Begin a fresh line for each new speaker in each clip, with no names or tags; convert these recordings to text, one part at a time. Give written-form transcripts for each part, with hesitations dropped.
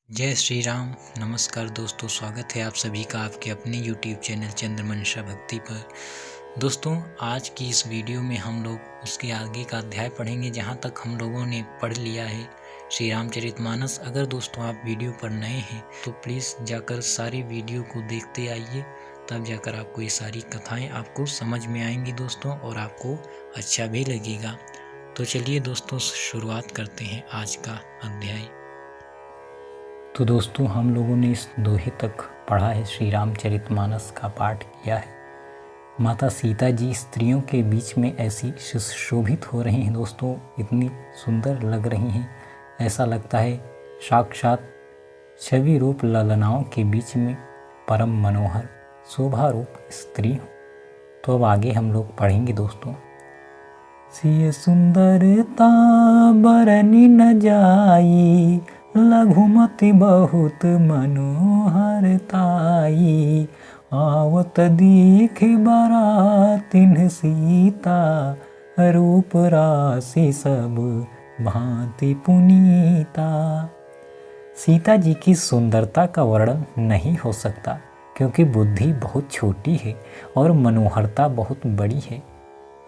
जय श्री राम। नमस्कार दोस्तों, स्वागत है आप सभी का आपके अपने YouTube चैनल चंद्रमंशा भक्ति पर। दोस्तों, आज की इस वीडियो में हम लोग उसके आगे का अध्याय पढ़ेंगे जहाँ तक हम लोगों ने पढ़ लिया है श्री रामचरितमानस। अगर दोस्तों आप वीडियो पर नए हैं तो प्लीज़ जाकर सारी वीडियो को देखते आइए, तब जाकर आपको ये सारी कथाएँ आपको समझ में आएंगी दोस्तों, और आपको अच्छा भी लगेगा। तो चलिए दोस्तों, शुरुआत करते हैं आज का अध्याय। तो दोस्तों, हम लोगों ने इस दोहे तक पढ़ा है, श्री रामचरितमानस का पाठ किया है। माता सीता जी स्त्रियों के बीच में ऐसी सुशोभित हो रही हैं दोस्तों, इतनी सुंदर लग रही हैं, ऐसा लगता है साक्षात छवि रूप ललनाओं के बीच में परम मनोहर शोभा रूप स्त्री हो। तो अब आगे हम लोग पढ़ेंगे दोस्तों। सिय सुंदरता बरनी न जाई, लघुमति बहुत मनोहरताई। आवत दीख बरातिन सीता, रूप राशि सब भांति पुनीता। सीता जी की सुंदरता का वर्णन नहीं हो सकता, क्योंकि बुद्धि बहुत छोटी है और मनोहरता बहुत बड़ी है।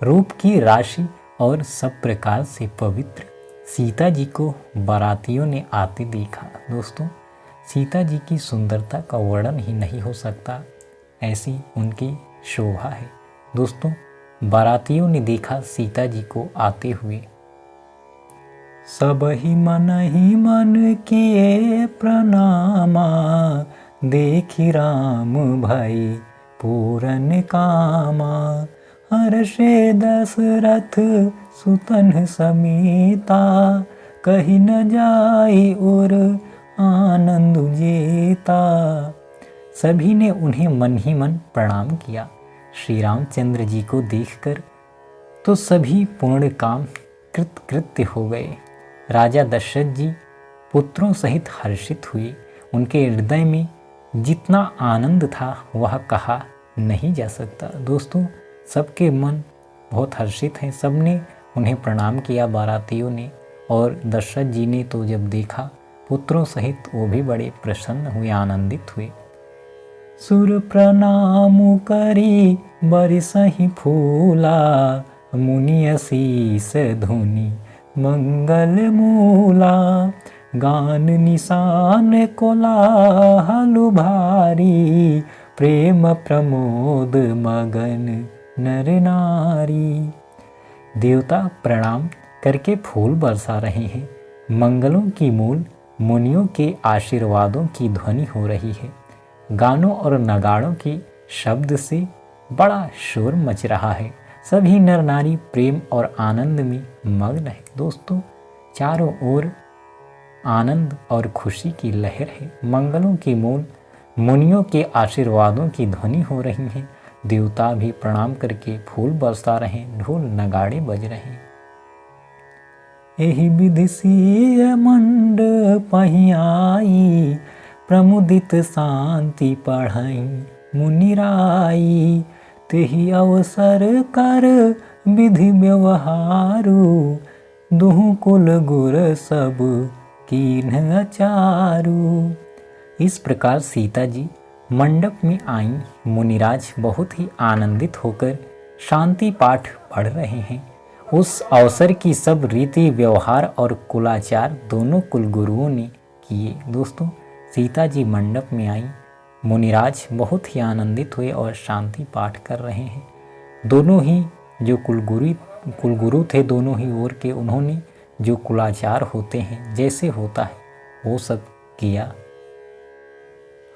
रूप की राशि और सब प्रकार से पवित्र सीता जी को बारातियों ने आते देखा। दोस्तों, सीता जी की सुंदरता का वर्णन ही नहीं हो सकता, ऐसी उनकी शोभा है। दोस्तों, बारातियों ने देखा सीता जी को आते हुए। सब ही मन किए प्रणामा, देखी राम भाई पूरन कामा। हर्षे दशरथ सुतन समीता, कही न जाई और आनंद जेता। सभी ने उन्हें मन ही मन प्रणाम किया। श्री रामचंद्र जी को देखकर तो सभी पूर्ण काम कृत्य हो गए। राजा दशरथ जी पुत्रों सहित हर्षित हुए। उनके हृदय में जितना आनंद था वह कहा नहीं जा सकता। दोस्तों, सबके मन बहुत हर्षित हैं, सबने उन्हें प्रणाम किया बारातियों ने, और दशरथ जी ने तो जब देखा पुत्रों सहित वो भी बड़े प्रसन्न हुए, आनंदित हुए। सुर प्रणाम करी बरसहि फूला, मुनि शीस धुनि मंगल मूला। गान निशान कोलाहल भारी, प्रेम प्रमोद मगन नर नारी। देवता प्रणाम करके फूल बरसा रहे हैं, मंगलों की मूल मुनियों के आशीर्वादों की ध्वनि हो रही है। गानों और नगाड़ों के शब्द से बड़ा शोर मच रहा है। सभी नर नारी प्रेम और आनंद में मग्न है। दोस्तों, चारों ओर आनंद और खुशी की लहर है। मंगलों की मूल मुनियों के आशीर्वादों की ध्वनि हो रही है। देवता भी प्रणाम करके फूल बरसा रहे, ढोल नगाड़े बज रहे। एहि विधि सिय मंडप आई, प्रमुदित शांति पढ़ई मुनिराई। तेहि अवसर कर विधि व्यवहारु, दुहु कुल गुर सब कीन्ह अचारु। इस प्रकार सीता जी मंडप में आईं। मुनिराज बहुत ही आनंदित होकर शांति पाठ पढ़ रहे हैं। उस अवसर की सब रीति व्यवहार और कुलाचार दोनों कुलगुरुओं ने किए। दोस्तों, सीता जी मंडप में आई, मुनिराज बहुत ही आनंदित हुए और शांति पाठ कर रहे हैं। दोनों ही जो कुलगुरु थे दोनों ही ओर के, उन्होंने जो कुलाचार होते हैं जैसे होता है वो सब किया।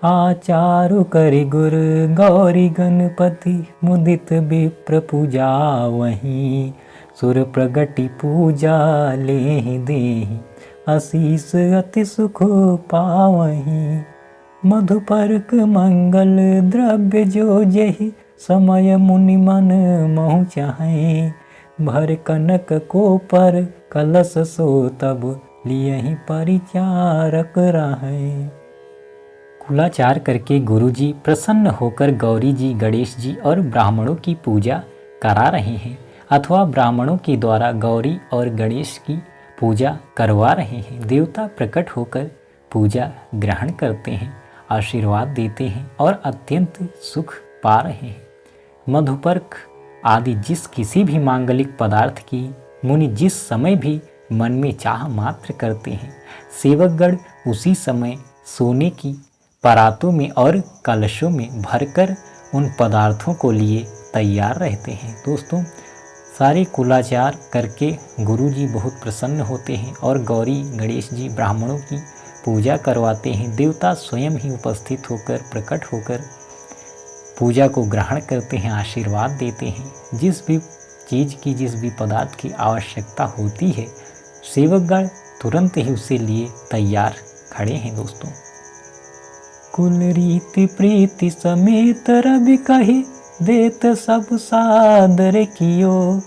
आचारु करि गुर गौरी गणपति, मुदित विप्र पूजा वहीं। सुर प्रगति पूजा लेहि देहि, आशीष अति सुख पावहीं। मधुपर्क मंगल द्रव्य जो जेहि, समय मुनि मन महु चाहें। भर कनक को पर कलश सो, तब लियहि परिचारक रहें। कुलाचार करके गुरुजी प्रसन्न होकर गौरी जी, गणेश जी और ब्राह्मणों की पूजा करा रहे हैं, अथवा ब्राह्मणों के द्वारा गौरी और गणेश की पूजा करवा रहे हैं। देवता प्रकट होकर पूजा ग्रहण करते हैं, आशीर्वाद देते हैं और अत्यंत सुख पा रहे हैं। मधुपर्क आदि जिस किसी भी मांगलिक पदार्थ की मुनि जिस समय भी मन में चाह मात्र करते हैं, सेवकगण उसी समय सोने की परातों में और कलशों में भरकर उन पदार्थों को लिए तैयार रहते हैं। दोस्तों, सारे कुलाचार करके गुरुजी बहुत प्रसन्न होते हैं और गौरी गणेश जी ब्राह्मणों की पूजा करवाते हैं। देवता स्वयं ही उपस्थित होकर, प्रकट होकर पूजा को ग्रहण करते हैं, आशीर्वाद देते हैं। जिस भी चीज़ की, जिस भी पदार्थ की आवश्यकता होती है, सेवकगण तुरंत ही उसे लिए तैयार खड़े हैं। दोस्तों, कुल रीति प्रीति समेत रवि कही, देत सब सादर कियो,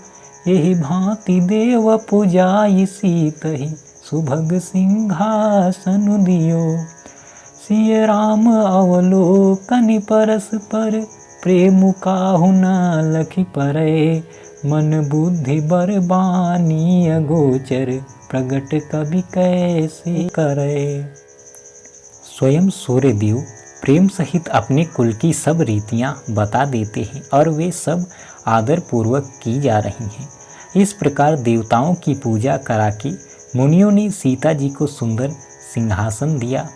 यही भांति देव पूजाई सीतहि, सुभग सिंहासन दियो। सिय राम अवलोकन परस्पर, प्रेम काहु न लखि परै, मन बुद्धि बर बानी अगोचर, प्रगट कवि कैसे करे। स्वयं सूर्यदेव प्रेम सहित अपने कुल की सब रीतियां बता देते हैं और वे सब आदर पूर्वक की जा रही हैं। इस प्रकार देवताओं की पूजा करा के मुनियों ने सीता जी को सुंदर सिंहासन दिया।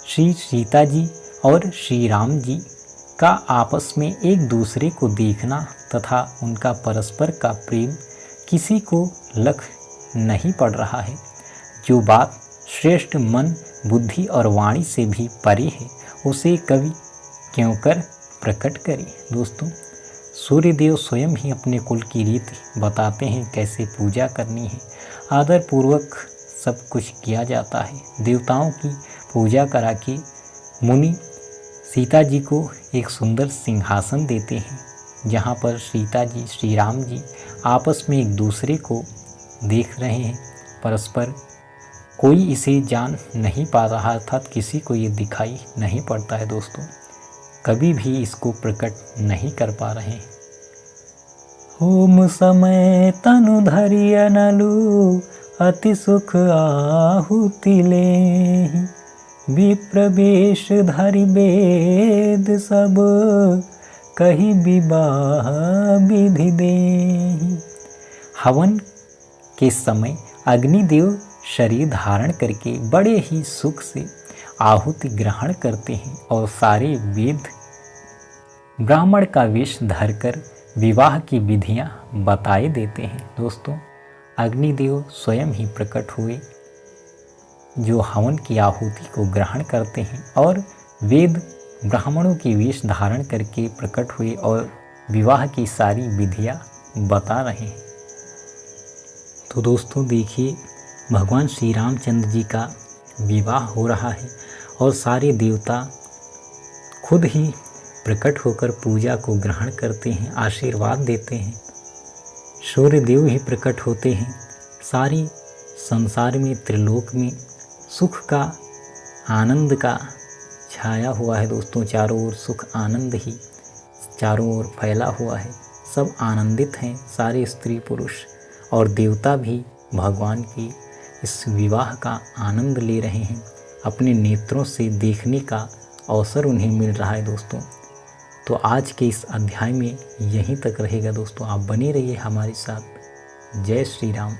श्री सीता जी और श्री राम जी का आपस में एक दूसरे को देखना तथा उनका परस्पर का प्रेम किसी को लख नहीं पड़ रहा है। जो बात श्रेष्ठ मन, बुद्धि और वाणी से भी परे है, उसे कवि क्यों कर प्रकट करे। दोस्तों, सूर्यदेव स्वयं ही अपने कुल की रीति बताते हैं, कैसे पूजा करनी है। आदर पूर्वक सब कुछ किया जाता है। देवताओं की पूजा करा के मुनि सीता जी को एक सुंदर सिंहासन देते हैं, जहाँ पर सीता जी, श्री राम जी आपस में एक दूसरे को देख रहे हैं परस्पर। कोई इसे जान नहीं पा रहा, अर्थात किसी को ये दिखाई नहीं पड़ता है। दोस्तों, कभी भी इसको प्रकट नहीं कर पा रहे हैं। होम समय तनु धरिय नलु, अति सुख आहुति लेहि, विप्रवेश धरि वेद सब, कही विवाह विधि देहि। हवन के समय अग्निदेव शरीर धारण करके बड़े ही सुख से आहुति ग्रहण करते हैं और सारे वेद ब्राह्मण का वेश धरकर विवाह की विधियां बताए देते हैं। दोस्तों, अग्निदेव स्वयं ही प्रकट हुए, जो हवन की आहुति को ग्रहण करते हैं, और वेद ब्राह्मणों की वेश धारण करके प्रकट हुए और विवाह की सारी विधियां बता रहे हैं। तो दोस्तों, देखिए, भगवान श्री रामचंद्र जी का विवाह हो रहा है और सारे देवता खुद ही प्रकट होकर पूजा को ग्रहण करते हैं, आशीर्वाद देते हैं। सूर्यदेव ही प्रकट होते हैं। सारी संसार में, त्रिलोक में सुख का, आनंद का छाया हुआ है। दोस्तों, चारों ओर सुख आनंद ही चारों ओर फैला हुआ है। सब आनंदित हैं, सारे स्त्री पुरुष और देवता भी भगवान की इस विवाह का आनंद ले रहे हैं। अपने नेत्रों से देखने का अवसर उन्हें मिल रहा है। दोस्तों, तो आज के इस अध्याय में यहीं तक रहेगा। दोस्तों, आप बने रहिए हमारे साथ। जय श्री राम।